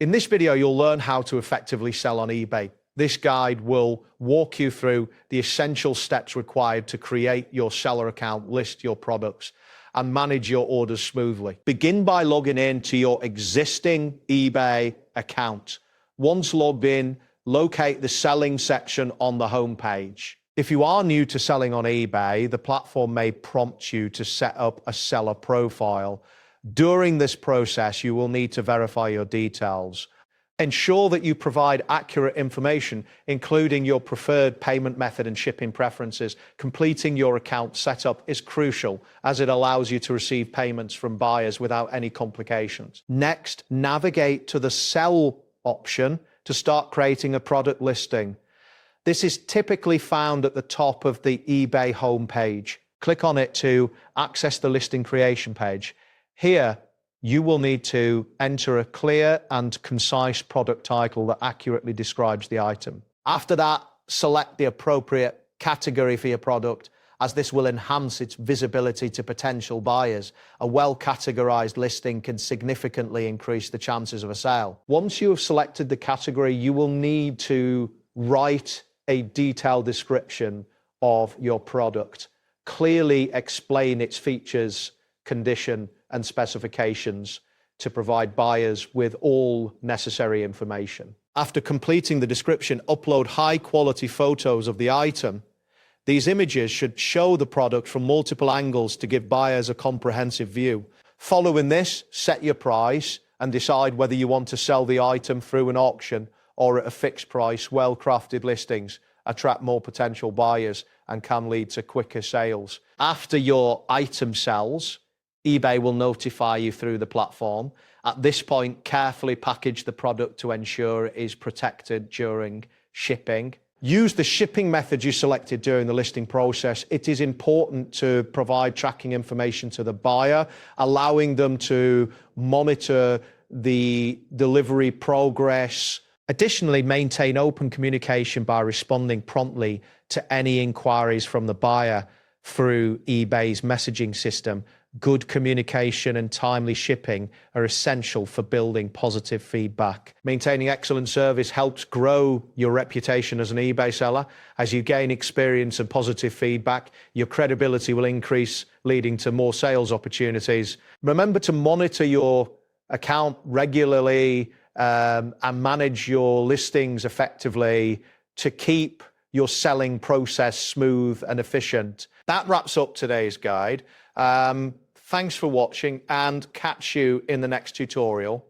In this video, you'll learn how to effectively sell on eBay. This guide will walk you through the essential steps required to create your seller account, list your products, and manage your orders smoothly. Begin by logging in to your existing eBay account. Once logged in, locate the selling section on the homepage. If you are new to selling on eBay, the platform may prompt you to set up a seller profile. During this process, you will need to verify your details. Ensure that you provide accurate information, including your preferred payment method and shipping preferences. Completing your account setup is crucial as it allows you to receive payments from buyers without any complications. Next, navigate to the Sell option to start creating a product listing. This is typically found at the top of the eBay homepage. Click on it to access the listing creation page. Here, you will need to enter a clear and concise product title that accurately describes the item. After that, select the appropriate category for your product, as this will enhance its visibility to potential buyers. A well-categorized listing can significantly increase the chances of a sale. Once you have selected the category, you will need to write a detailed description of your product. Clearly explain its features, condition, and specifications to provide buyers with all necessary information. After completing the description, upload high-quality photos of the item. These images should show the product from multiple angles to give buyers a comprehensive view. Following this, set your price and decide whether you want to sell the item through an auction or at a fixed price. Well-crafted listings attract more potential buyers and can lead to quicker sales. After your item sells, eBay will notify you through the platform. At this point, carefully package the product to ensure it is protected during shipping. Use the shipping method you selected during the listing process. It is important to provide tracking information to the buyer, allowing them to monitor the delivery progress. Additionally, maintain open communication by responding promptly to any inquiries from the buyer through eBay's messaging system. Good communication and timely shipping are essential for building positive feedback. Maintaining excellent service helps grow your reputation as an eBay seller. As you gain experience and positive feedback, your credibility will increase, leading to more sales opportunities. Remember to monitor your account regularly and manage your listings effectively to keep your selling process smooth and efficient. That wraps up today's guide. Thanks for watching, and catch you in the next tutorial.